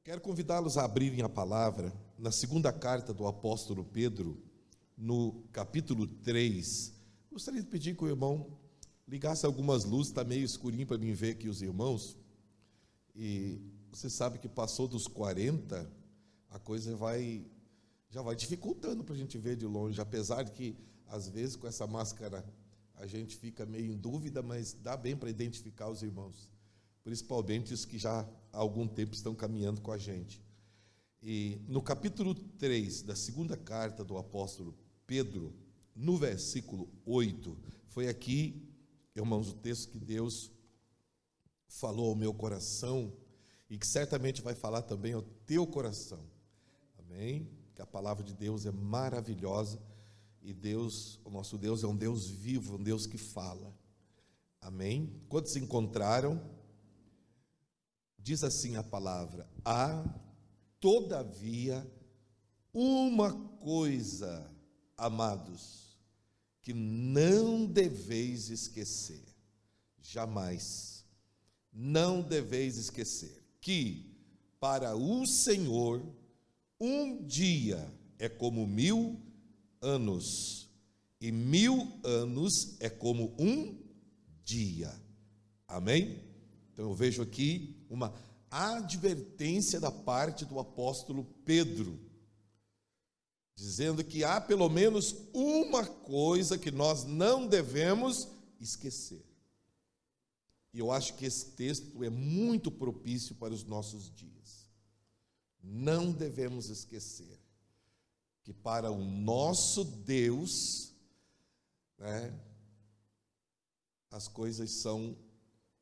Quero convidá-los a abrirem a palavra na segunda carta do apóstolo Pedro, no capítulo 3. Gostaria de pedir que o irmão ligasse algumas luzes, está meio escurinho para mim ver aqui os irmãos. E você sabe que passou dos 40, a coisa já vai dificultando para a gente ver de longe, apesar de que, às vezes, com essa máscara, a gente fica meio em dúvida, mas dá bem para identificar os irmãos, principalmente os que já há algum tempo estão caminhando com a gente. E no capítulo 3 da segunda carta do apóstolo Pedro, no versículo 8, foi aqui, irmãos, o texto que Deus falou ao meu coração e que certamente vai falar também ao teu coração. Amém? Que a palavra de Deus é maravilhosa e Deus, o nosso Deus é um Deus vivo, um Deus que fala. Amém? Quantos se encontraram? Diz assim a palavra: há, todavia, uma coisa, amados, que não deveis esquecer, jamais, não deveis esquecer, que para o Senhor um dia é como 1000 anos, e 1000 anos é como um dia. Amém? Então eu vejo aqui uma advertência da parte do apóstolo Pedro, dizendo que há pelo menos uma coisa que nós não devemos esquecer. E eu acho que esse texto é muito propício para os nossos dias. Não devemos esquecer que para o nosso Deus, as coisas são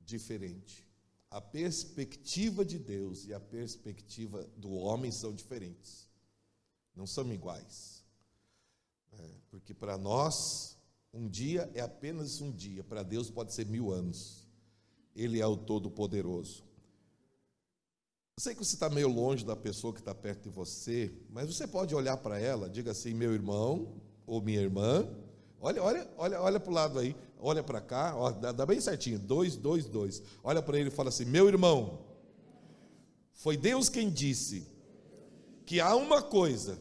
diferentes. A perspectiva de Deus e a perspectiva do homem são diferentes, não são iguais. Porque para nós, um dia é apenas um dia, para Deus pode ser 1000 anos. Ele é o Todo-Poderoso. Eu sei que você está meio longe da pessoa que está perto de você, mas você pode olhar para ela, diga assim: meu irmão ou minha irmã, olha para o lado aí, olha para cá, dá bem certinho, 2, 2, 2. Olha para ele e fala assim: meu irmão, foi Deus quem disse que há uma coisa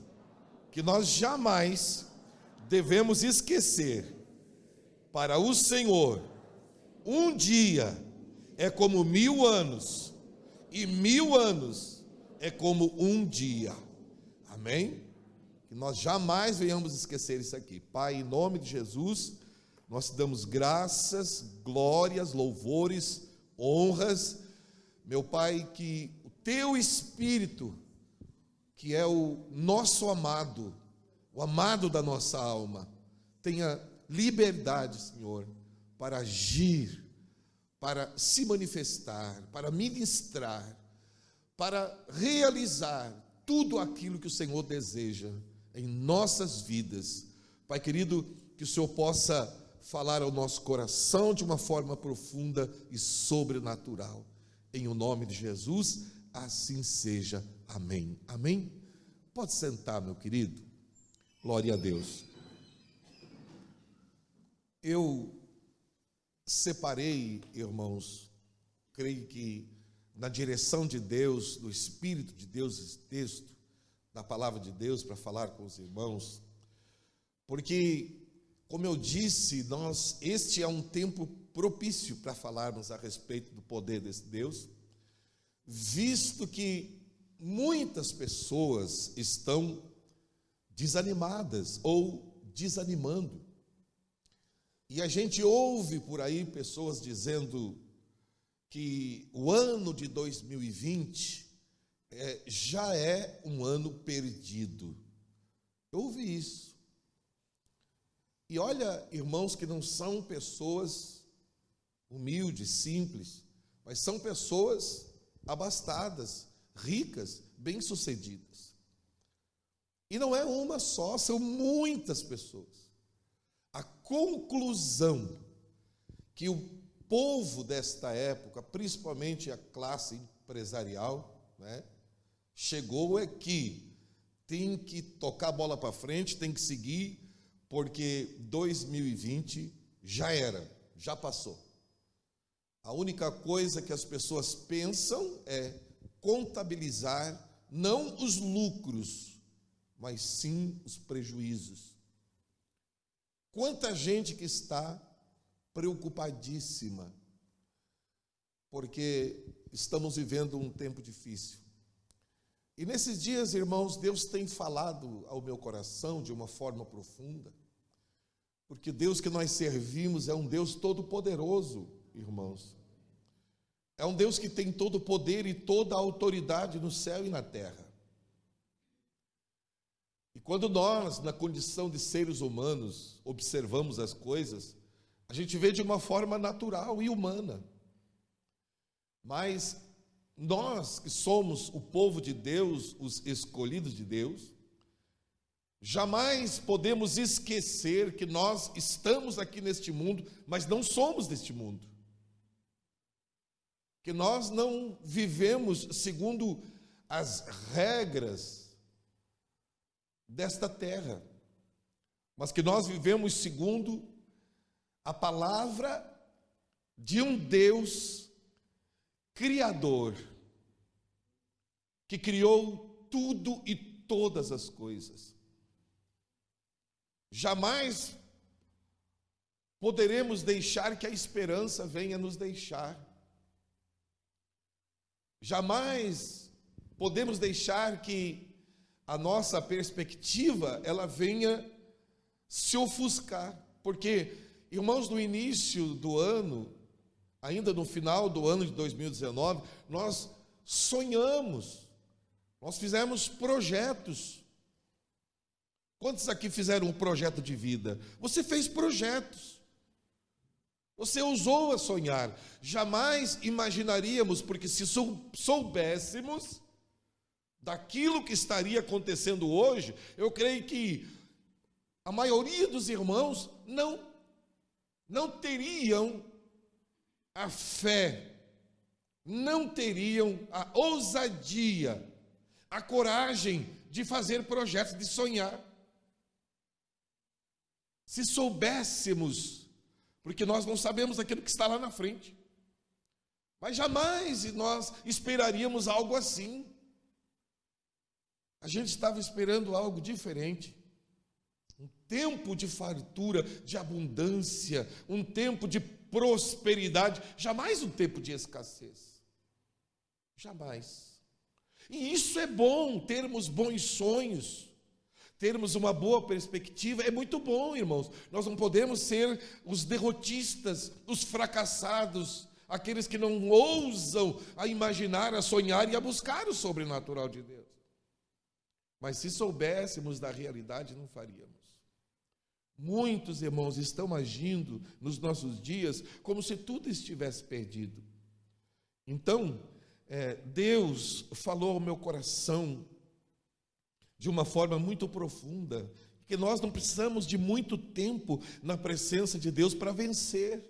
que nós jamais devemos esquecer. Para o Senhor, um dia é como 1000 anos, e 1000 anos é como um dia. Amém? Que nós jamais venhamos esquecer isso aqui. Pai, em nome de Jesus, nós te damos graças, glórias, louvores, honras. Meu Pai, que o teu Espírito, que é o nosso amado, o amado da nossa alma, tenha liberdade, Senhor, para agir, para se manifestar, para ministrar, para realizar tudo aquilo que o Senhor deseja em nossas vidas. Pai querido, que o Senhor possa falar ao nosso coração de uma forma profunda e sobrenatural. Em o nome de Jesus, assim seja. Amém. Amém? Pode sentar, meu querido. Glória a Deus. Eu separei, irmãos, creio que na direção de Deus, do Espírito de Deus, esse texto da palavra de Deus para falar com os irmãos, porque, como eu disse, este é um tempo propício para falarmos a respeito do poder desse Deus, visto que muitas pessoas estão desanimadas ou desanimando. E a gente ouve por aí pessoas dizendo que o ano de 2020 já é um ano perdido. Eu ouvi isso. E olha, irmãos, que não são pessoas humildes, simples, mas são pessoas abastadas, ricas, bem-sucedidas. E não é uma só, são muitas pessoas. A conclusão que o povo desta época, principalmente a classe empresarial, chegou é que tem que tocar a bola para frente, tem que seguir, porque 2020 já era, já passou. A única coisa que as pessoas pensam é contabilizar não os lucros, mas sim os prejuízos. Quanta gente que está preocupadíssima, porque estamos vivendo um tempo difícil. E nesses dias, irmãos, Deus tem falado ao meu coração de uma forma profunda, porque Deus que nós servimos é um Deus todo-poderoso, irmãos. É um Deus que tem todo o poder e toda a autoridade no céu e na terra. E quando nós, na condição de seres humanos, observamos as coisas, a gente vê de uma forma natural e humana. Mas nós que somos o povo de Deus, os escolhidos de Deus, jamais podemos esquecer que nós estamos aqui neste mundo, mas não somos deste mundo. Que nós não vivemos segundo as regras desta terra, mas que nós vivemos segundo a palavra de um Deus criador, que criou tudo e todas as coisas. Jamais poderemos deixar que a esperança venha nos deixar. Jamais podemos deixar que a nossa perspectiva ela venha se ofuscar, porque, irmãos, no início do ano, ainda no final do ano de 2019, nós sonhamos, nós fizemos projetos. Quantos aqui fizeram um projeto de vida? Você fez projetos, você ousou a sonhar. Jamais imaginaríamos, porque se soubéssemos daquilo que estaria acontecendo hoje, eu creio que a maioria dos irmãos não teriam a fé, não teriam a ousadia, a coragem de fazer projetos, de sonhar. Se soubéssemos, porque nós não sabemos aquilo que está lá na frente, mas jamais nós esperaríamos algo assim. A gente estava esperando algo diferente, um tempo de fartura, de abundância, um tempo de prosperidade, jamais um tempo de escassez, jamais. E isso é bom, termos bons sonhos, termos uma boa perspectiva, é muito bom, irmãos. Nós não podemos ser os derrotistas, os fracassados, aqueles que não ousam a imaginar, a sonhar e a buscar o sobrenatural de Deus. Mas se soubéssemos da realidade, não faríamos. Muitos irmãos estão agindo nos nossos dias como se tudo estivesse perdido. Então, Deus falou ao meu coração de uma forma muito profunda, que nós não precisamos de muito tempo na presença de Deus para vencer.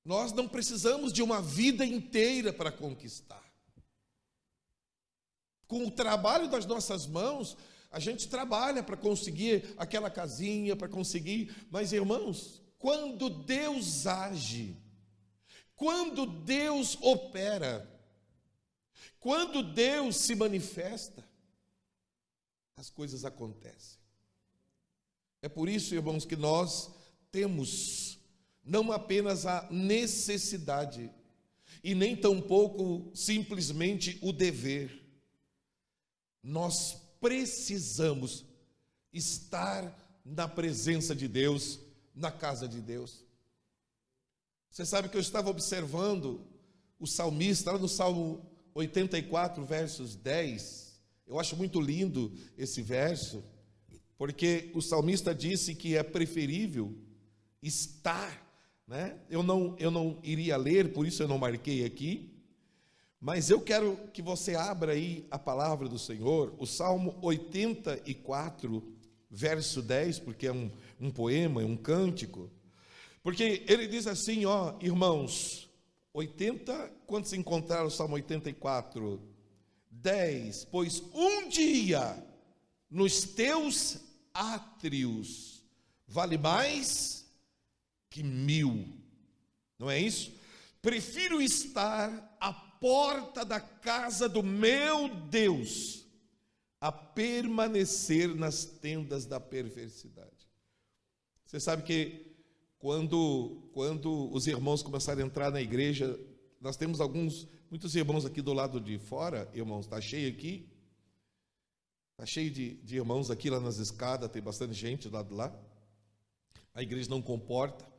Nós não precisamos de uma vida inteira para conquistar. Com o trabalho das nossas mãos, a gente trabalha para conseguir aquela casinha, para conseguir. Mas, irmãos, quando Deus age, quando Deus opera, quando Deus se manifesta, as coisas acontecem. É por isso, irmãos, que nós temos não apenas a necessidade, e nem tampouco simplesmente o dever. Nós precisamos estar na presença de Deus, na casa de Deus. Você sabe que eu estava observando o salmista, lá no Salmo 84, versos 10. Eu acho muito lindo esse verso, porque o salmista disse que é preferível estar, né? Eu não iria ler, por isso eu não marquei aqui. Mas eu quero que você abra aí a palavra do Senhor, o Salmo 84, verso 10, porque é um poema, é um cântico. Porque ele diz assim, irmãos, 80, quando se encontrar o Salmo 84, 10, pois um dia nos teus átrios vale mais que 1000, não é isso? Prefiro estar à porta da casa do meu Deus a permanecer nas tendas da perversidade. Você sabe que quando os irmãos começaram a entrar na igreja, nós temos muitos irmãos aqui do lado de fora, irmãos, está cheio aqui, está cheio de irmãos aqui lá nas escadas, tem bastante gente do lado de lá. A igreja não comporta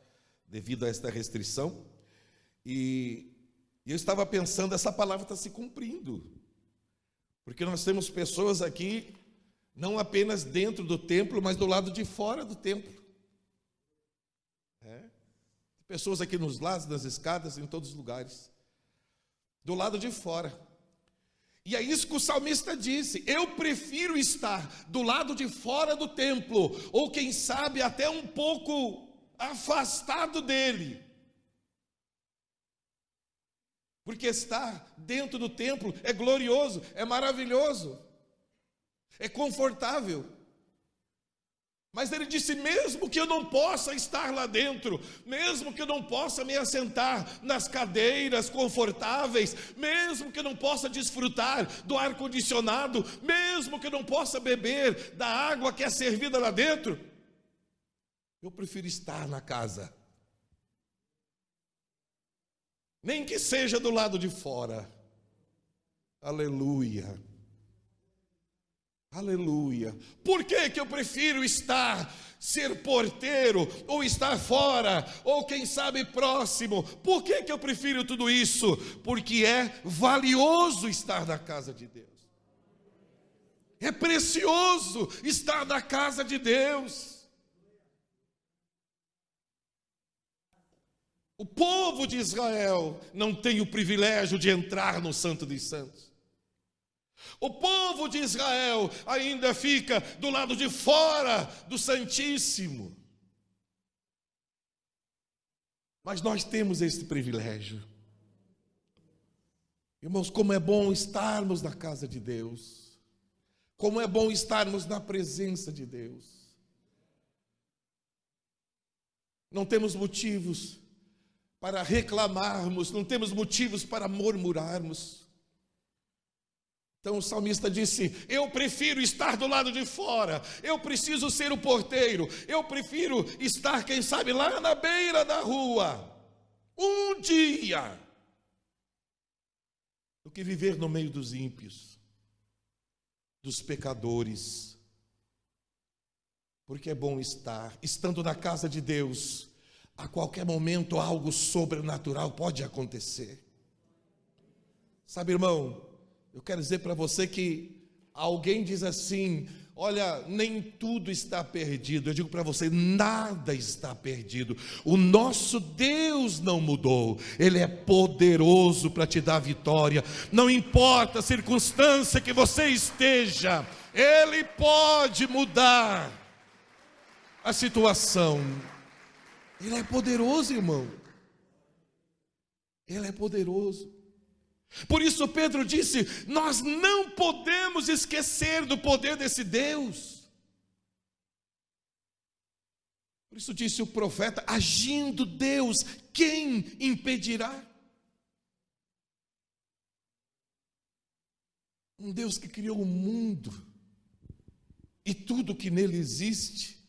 devido a esta restrição, e eu estava pensando, essa palavra está se cumprindo, porque nós temos pessoas aqui, não apenas dentro do templo, mas do lado de fora do templo. Pessoas aqui nos lados, nas escadas, em todos os lugares, do lado de fora. E é isso que o salmista disse: eu prefiro estar do lado de fora do templo, ou quem sabe até um pouco afastado dele, porque estar dentro do templo é glorioso, é maravilhoso, é confortável. Mas ele disse: mesmo que eu não possa estar lá dentro, mesmo que eu não possa me assentar nas cadeiras confortáveis, mesmo que eu não possa desfrutar do ar-condicionado, mesmo que eu não possa beber da água que é servida lá dentro, eu prefiro estar na casa, nem que seja do lado de fora. Aleluia. Aleluia. Por que eu prefiro ser porteiro, ou estar fora, ou quem sabe próximo? Por que eu prefiro tudo isso? Porque é valioso estar na casa de Deus. É precioso estar na casa de Deus. O povo de Israel não tem o privilégio de entrar no Santo dos Santos. O povo de Israel ainda fica do lado de fora do Santíssimo. Mas nós temos esse privilégio. Irmãos, como é bom estarmos na casa de Deus. Como é bom estarmos na presença de Deus. Não temos motivos para reclamarmos, não temos motivos para murmurarmos. Então o salmista disse: eu prefiro estar do lado de fora, eu preciso ser o porteiro, eu prefiro estar, quem sabe, lá na beira da rua, um dia, do que viver no meio dos ímpios, dos pecadores. Porque é bom estar, estando na casa de Deus, a qualquer momento algo sobrenatural pode acontecer. Sabe, irmão, eu quero dizer para você que alguém diz assim: olha, nem tudo está perdido. Eu digo para você: nada está perdido. O nosso Deus não mudou. Ele é poderoso para te dar vitória. Não importa a circunstância que você esteja, Ele pode mudar a situação. Ele é poderoso, irmão. Ele é poderoso. Por isso Pedro disse: nós não podemos esquecer do poder desse Deus. Por isso disse o profeta: agindo Deus, quem impedirá? Um Deus que criou o mundo e tudo que nele existe.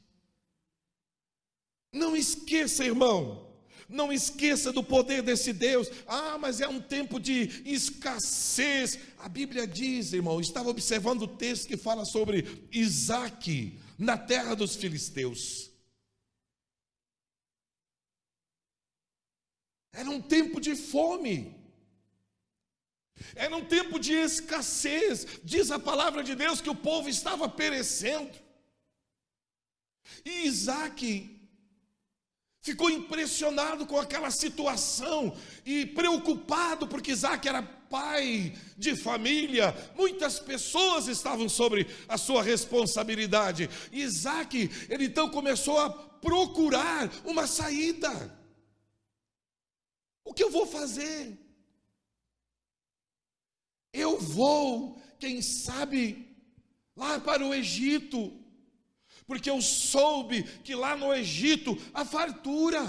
Não esqueça, irmão. Não esqueça do poder desse Deus. Ah, mas é um tempo de escassez. A Bíblia diz, irmão, estava observando o texto que fala sobre Isaque na terra dos filisteus. Era um tempo de fome. Era um tempo de escassez. Diz a palavra de Deus que o povo estava perecendo. E Isaque ficou impressionado com aquela situação e preocupado, porque Isaque era pai de família, muitas pessoas estavam sobre a sua responsabilidade. Isaque, ele então começou a procurar uma saída. O que eu vou fazer? Eu vou, quem sabe, lá para o Egito, porque eu soube que lá no Egito há fartura.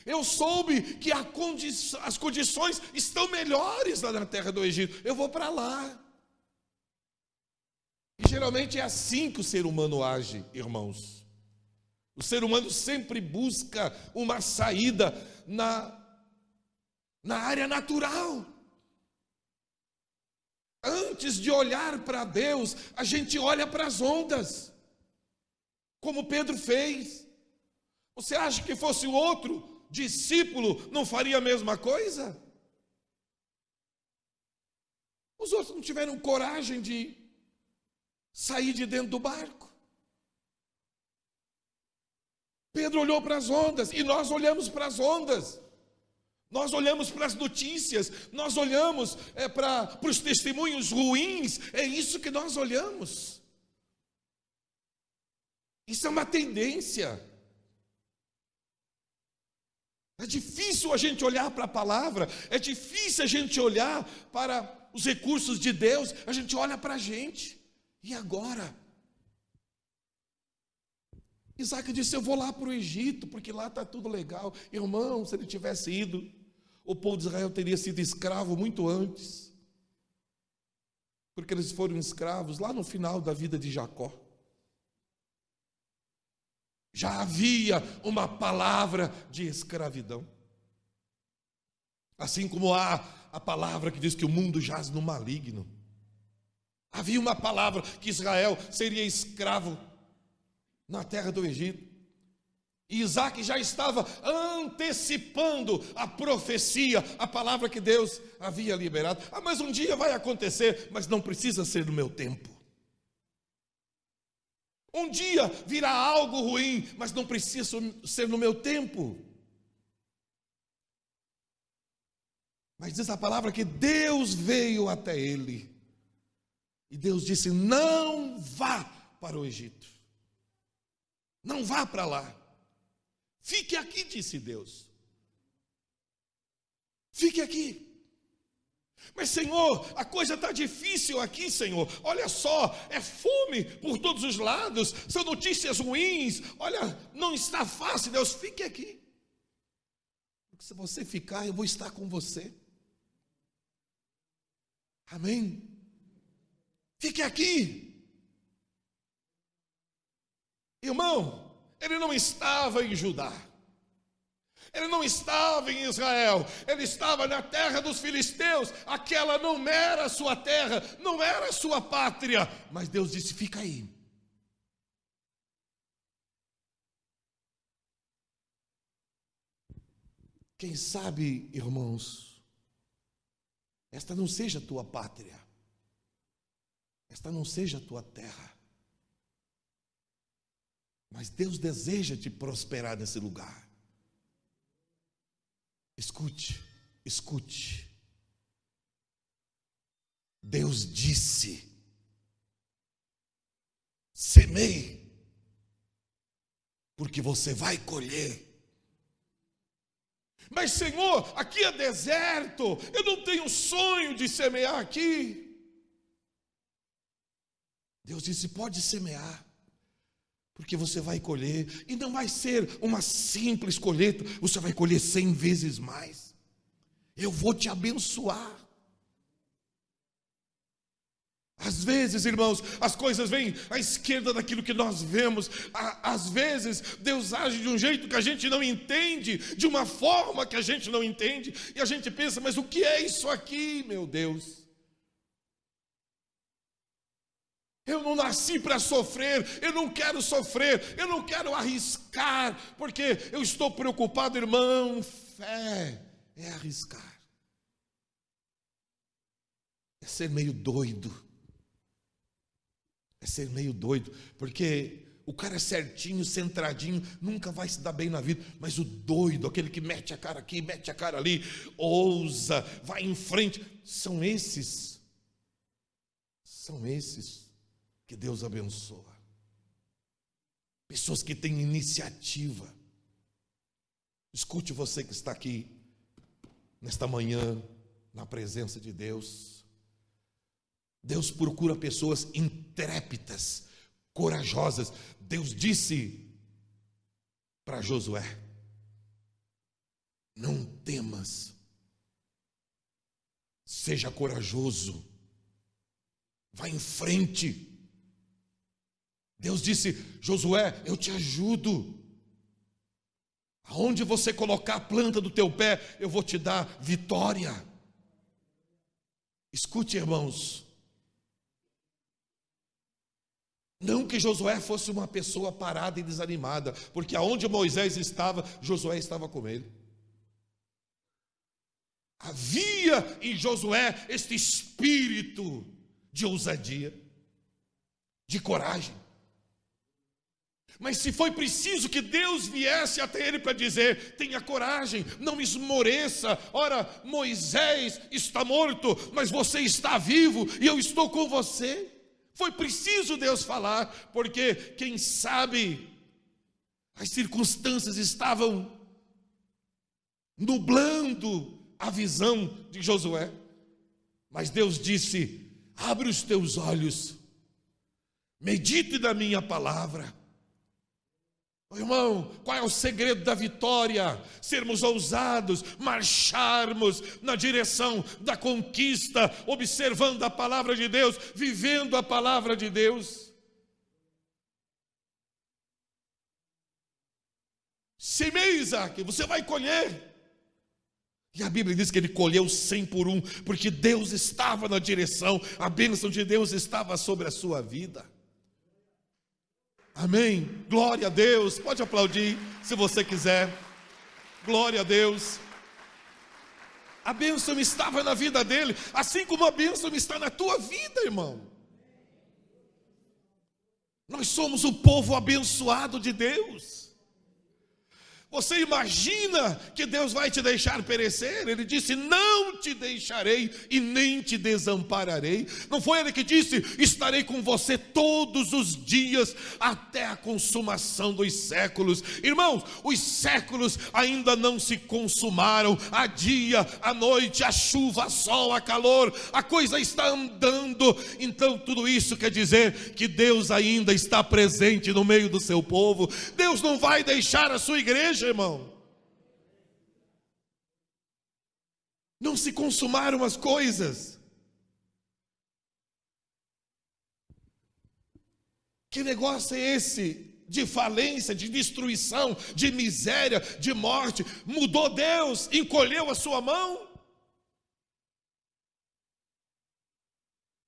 Eu soube que as condições estão melhores lá na terra do Egito. Eu vou para lá. E geralmente é assim que o ser humano age, irmãos. O ser humano sempre busca uma saída na área natural. Antes de olhar para Deus, a gente olha para as ondas, como Pedro fez. Você acha que fosse o outro discípulo não faria a mesma coisa? Os outros não tiveram coragem de sair de dentro do barco. Pedro olhou para as ondas e nós olhamos para as ondas. Nós olhamos para as notícias, nós olhamos para os testemunhos ruins, é isso que nós olhamos. Isso é uma tendência. É difícil a gente olhar para a palavra, é difícil a gente olhar para os recursos de Deus, a gente olha para a gente. E agora? Isaac disse, eu vou lá para o Egito, porque lá está tudo legal. Irmão, se ele tivesse ido, o povo de Israel teria sido escravo muito antes. Porque eles foram escravos lá no final da vida de Jacó. Já havia uma palavra de escravidão. Assim como há a palavra que diz que o mundo jaz no maligno. Havia uma palavra que Israel seria escravo na terra do Egito. E Isaac já estava antecipando a profecia, a palavra que Deus havia liberado. Mas um dia vai acontecer, mas não precisa ser no meu tempo. Um dia virá algo ruim, mas não precisa ser no meu tempo. Mas diz a palavra que Deus veio até ele. E Deus disse, não vá para o Egito. Não vá para lá. Fique aqui, disse Deus. Fique aqui. Mas, Senhor, a coisa está difícil aqui, Senhor. Olha só, é fome por todos os lados, são notícias ruins. Olha, não está fácil, Deus, fique aqui. Porque se você ficar, eu vou estar com você. Amém? Fique aqui. Irmão, ele não estava em Judá. Ele não estava em Israel, ele estava na terra dos filisteus. Aquela não era a sua terra, não era a sua pátria. Mas Deus disse, fica aí. Quem sabe, irmãos, esta não seja a tua pátria. Esta não seja a tua terra. Mas Deus deseja te prosperar nesse lugar. Escute, escute. Deus disse, semeie, porque você vai colher. Mas, Senhor, aqui é deserto, eu não tenho sonho de semear aqui. Deus disse, pode semear, porque você vai colher, e não vai ser uma simples colheita, você vai colher 100 vezes mais. Eu vou te abençoar. Às vezes, irmãos, as coisas vêm à esquerda daquilo que nós vemos. Às vezes, Deus age de um jeito que a gente não entende, de uma forma que a gente não entende, e a gente pensa, mas o que é isso aqui, meu Deus? Eu não nasci para sofrer, eu não quero sofrer, eu não quero arriscar, porque eu estou preocupado, irmão. Fé é arriscar, é ser meio doido, porque o cara certinho, centradinho, nunca vai se dar bem na vida, mas o doido, aquele que mete a cara aqui, mete a cara ali, ousa, vai em frente, são esses que Deus abençoa. Pessoas que têm iniciativa. Escute você que está aqui nesta manhã, na presença de Deus. Deus procura pessoas intrépidas, corajosas. Deus disse para Josué, Não temas. Seja corajoso. Vá em frente. Deus disse: Josué, eu te ajudo. Aonde você colocar a planta do teu pé, eu vou te dar vitória. Escute, irmãos. Não que Josué fosse uma pessoa parada e desanimada, porque aonde Moisés estava, Josué estava com ele. Havia em Josué este espírito de ousadia, de coragem. Mas se foi preciso que Deus viesse até ele para dizer: tenha coragem, não esmoreça. Ora, Moisés está morto, mas você está vivo e eu estou com você. Foi preciso Deus falar, porque quem sabe as circunstâncias estavam nublando a visão de Josué. Mas Deus disse: abre os teus olhos, medite na minha palavra. Irmão, qual é o segredo da vitória? Sermos ousados, marcharmos na direção da conquista, observando a palavra de Deus, vivendo a palavra de Deus. Semeie, Isaac, você vai colher. E a Bíblia diz que ele colheu 100 por 1, porque Deus estava na direção, a bênção de Deus estava sobre a sua vida. Amém? Glória a Deus. Pode aplaudir se você quiser. Glória a Deus. A bênção estava na vida dele, assim como a bênção está na tua vida, irmão. Nós somos o povo abençoado de Deus. Você imagina que Deus vai te deixar perecer? Ele disse: não te deixarei e nem te desampararei. Não foi ele que disse: estarei com você todos os dias até a consumação dos séculos? Irmãos, os séculos ainda não se consumaram. Há dia, há noite, há chuva, há sol, há calor, a coisa está andando. Então tudo isso quer dizer que Deus ainda está presente no meio do seu povo. Deus não vai deixar a sua igreja, irmão. Não se consumaram as coisas. Que negócio é esse de falência, de destruição, de miséria, de morte? Mudou Deus? Encolheu a sua mão?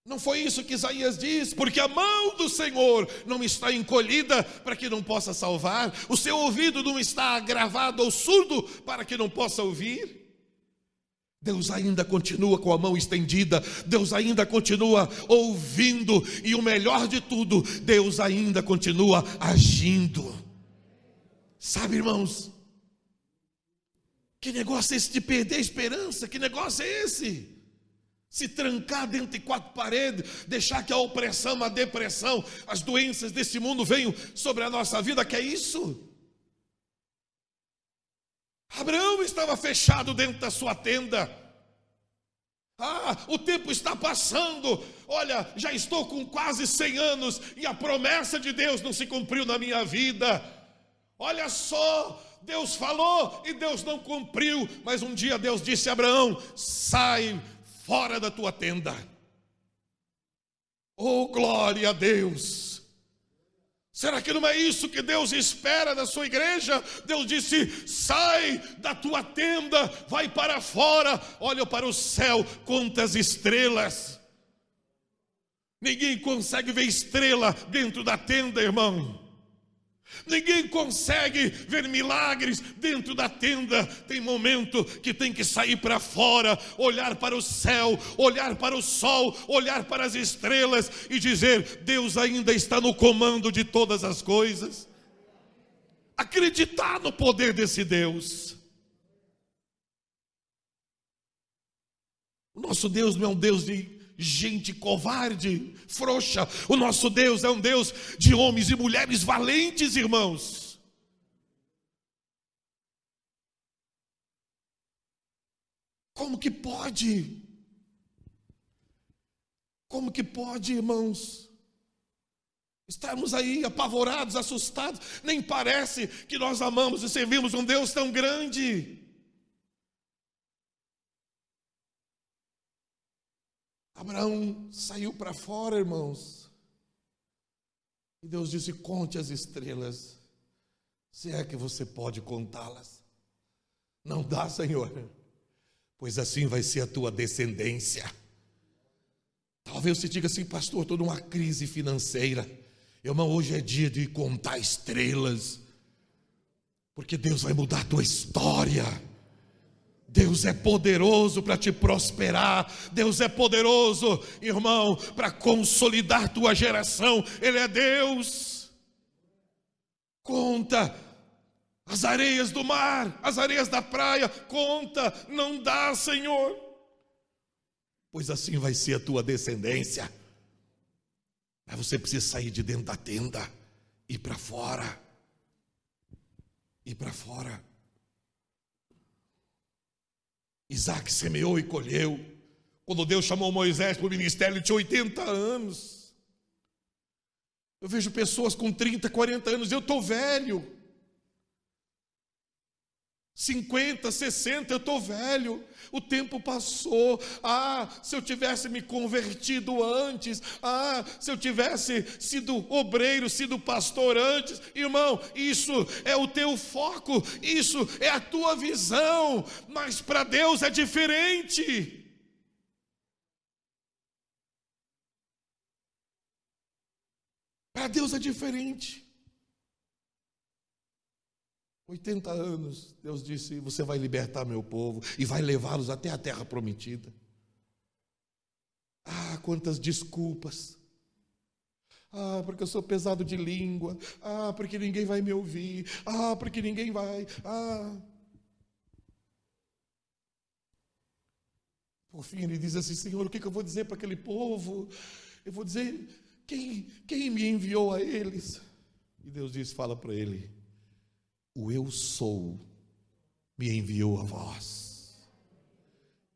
Não foi isso que Isaías diz? Porque a mão do Senhor não está encolhida para que não possa salvar, o seu ouvido não está agravado ou surdo para que não possa ouvir. Deus ainda continua com a mão estendida, Deus ainda continua ouvindo, e o melhor de tudo, Deus ainda continua agindo. Sabe, irmãos, que negócio é esse de perder a esperança? Que negócio é esse? Se trancar dentro de quatro paredes, deixar que a opressão, a depressão, as doenças desse mundo venham sobre a nossa vida, que é isso? Abraão estava fechado dentro da sua tenda. O tempo está passando. Olha, já estou com quase 100 anos e a promessa de Deus não se cumpriu na minha vida. Olha só, Deus falou e Deus não cumpriu. Mas um dia Deus disse a Abraão: sai fora da tua tenda. Oh, glória a Deus! Será que não é isso que Deus espera da sua igreja? Deus disse: sai da tua tenda, vai para fora, olha para o céu, conta as estrelas. Ninguém consegue ver estrela dentro da tenda, irmão. Ninguém consegue ver milagres dentro da tenda. Tem momento que tem que sair para fora, olhar para o céu, olhar para o sol, olhar para as estrelas e dizer: Deus ainda está no comando de todas as coisas. Acreditar no poder desse Deus. O nosso Deus não é um Deus de gente covarde, frouxa. O nosso Deus é um Deus de homens e mulheres valentes, irmãos. Como que pode? Como que pode, irmãos? Estarmos aí apavorados, assustados. Nem parece que nós amamos e servimos um Deus tão grande. Abraão saiu para fora, irmãos. E Deus disse: conte as estrelas, se é que você pode contá-las. Não dá, Senhor, pois assim vai ser a tua descendência. Talvez você diga assim: pastor, estou numa crise financeira. Irmão, hoje é dia de contar estrelas, porque Deus vai mudar a tua história. Deus é poderoso para te prosperar. Deus é poderoso, irmão, para consolidar tua geração. Ele é Deus. Conta as areias do mar, as areias da praia. Conta, não dá, Senhor, pois assim vai ser a tua descendência. Mas você precisa sair de dentro da tenda, ir para fora. Ir para fora. Isaac semeou e colheu. Quando Deus chamou Moisés para o ministério, ele tinha 80 anos. Eu vejo pessoas com 30, 40 anos, eu estou velho. 50, 60, eu estou velho. O tempo passou. Se eu tivesse me convertido antes. Se eu tivesse sido obreiro, sido pastor antes. Irmão, isso é o teu foco, isso é a tua visão, mas para Deus é diferente. Para Deus é diferente. 80 anos, Deus disse: você vai libertar meu povo e vai levá-los até a terra prometida. Quantas desculpas. Porque eu sou pesado de língua. Porque ninguém vai me ouvir. Porque ninguém vai. Por fim ele diz assim: Senhor, o que eu vou dizer para aquele povo? Eu vou dizer, quem me enviou a eles? E Deus disse: fala para ele: o eu sou me enviou a vós.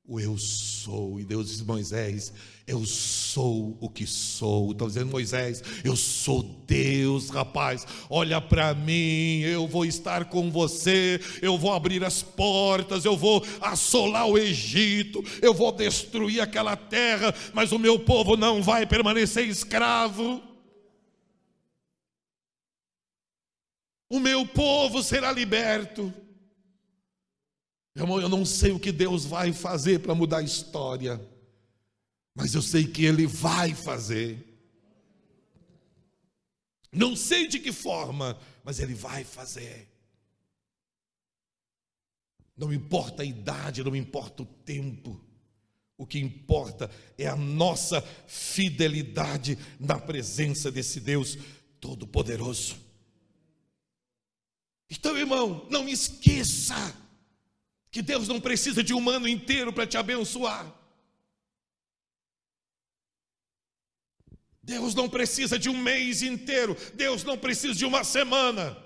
O eu sou. E Deus diz: Moisés, eu sou o que sou. Estou dizendo: Moisés, eu sou Deus, rapaz, olha para mim, eu vou estar com você, eu vou abrir as portas, eu vou assolar o Egito, eu vou destruir aquela terra, mas o meu povo não vai permanecer escravo. O meu povo será liberto. Irmão, eu não sei o que Deus vai fazer para mudar a história, mas eu sei que Ele vai fazer. Não sei de que forma, mas Ele vai fazer. Não importa a idade, não importa o tempo. O que importa é a nossa fidelidade na presença desse Deus Todo-Poderoso. Então, irmão, não esqueça que Deus não precisa de um ano inteiro para te abençoar. Deus não precisa de um mês inteiro. Deus não precisa de uma semana.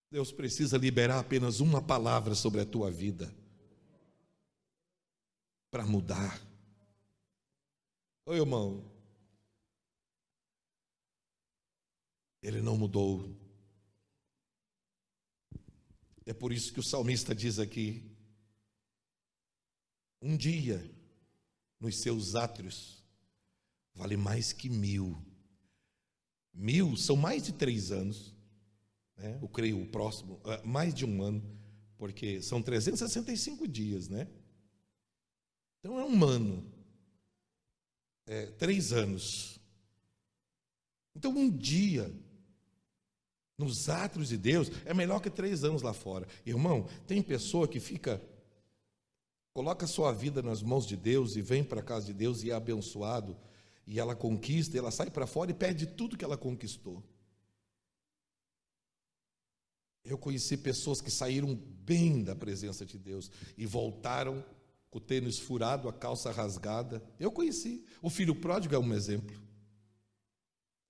Deus precisa liberar apenas uma palavra sobre a tua vida para mudar. Ô irmão, Ele não mudou. É por isso que o salmista diz aqui: um dia nos seus átrios vale mais que 1000. 1000 são mais de 3 anos, né? Eu creio o próximo, mais de um ano, porque são 365 dias, né? Então é um ano, 3 anos. Então um dia nos átrios de Deus é melhor que 3 anos lá fora. Irmão, tem pessoa que coloca a sua vida nas mãos de Deus e vem para a casa de Deus e é abençoado, e ela conquista, ela sai para fora e perde tudo que ela conquistou. Eu conheci pessoas que saíram bem da presença de Deus e voltaram com o tênis furado, a calça rasgada. Eu conheci. O filho pródigo é um exemplo.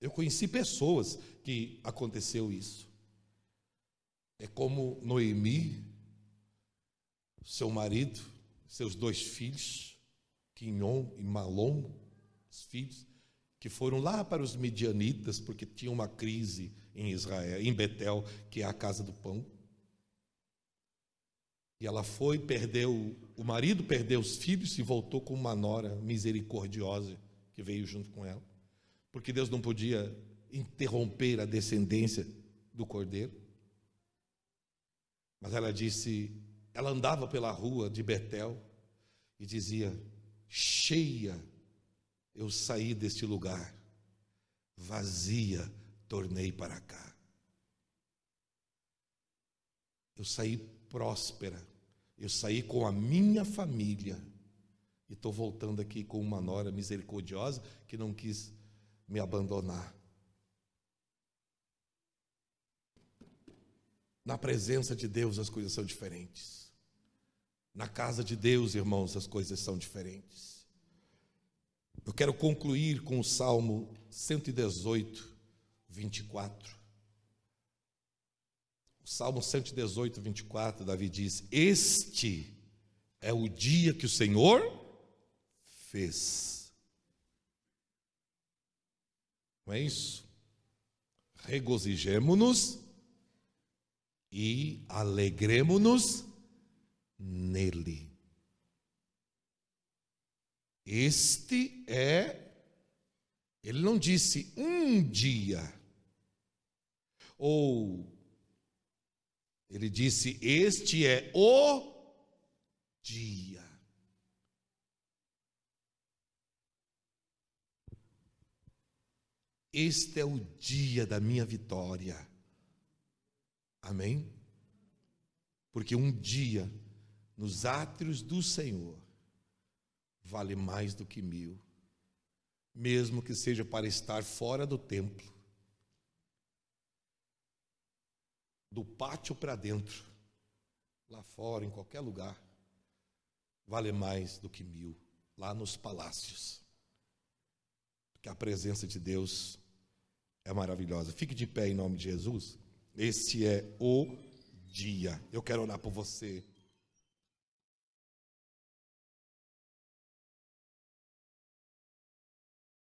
Eu conheci pessoas que aconteceu isso. É como Noemi, seu marido, seus 2 filhos, Quinhon e Malom, os filhos, que foram lá para os midianitas, porque tinha uma crise em Israel, em Betel, que é a casa do pão. E ela foi, perdeu, o marido perdeu os filhos e voltou com uma nora misericordiosa que veio junto com ela. Porque Deus não podia interromper a descendência do cordeiro. Mas ela disse, ela andava pela rua de Betel e dizia, cheia eu saí deste lugar, vazia tornei para cá. Eu saí próspera, eu saí com a minha família e estou voltando aqui com uma nora misericordiosa que não quis me abandonar. Na presença de Deus as coisas são diferentes. Na casa de Deus, irmãos, as coisas são diferentes. Eu quero concluir com o Salmo 118, 24. O Salmo 118, 24, Davi diz, este é o dia que o Senhor fez. Não é isso? Regozijemo-nos e alegremo-nos nele. Este é, ele não disse um dia, ou ele disse, este é o dia. Este é o dia da minha vitória. Amém? Porque um dia, nos átrios do Senhor, vale mais do que 1000. Mesmo que seja para estar fora do templo, do pátio para dentro, lá fora, em qualquer lugar, vale mais do que 1000, lá nos palácios. Porque a presença de Deus é maravilhosa. Fique de pé em nome de Jesus. Esse é o dia. Eu quero orar por você.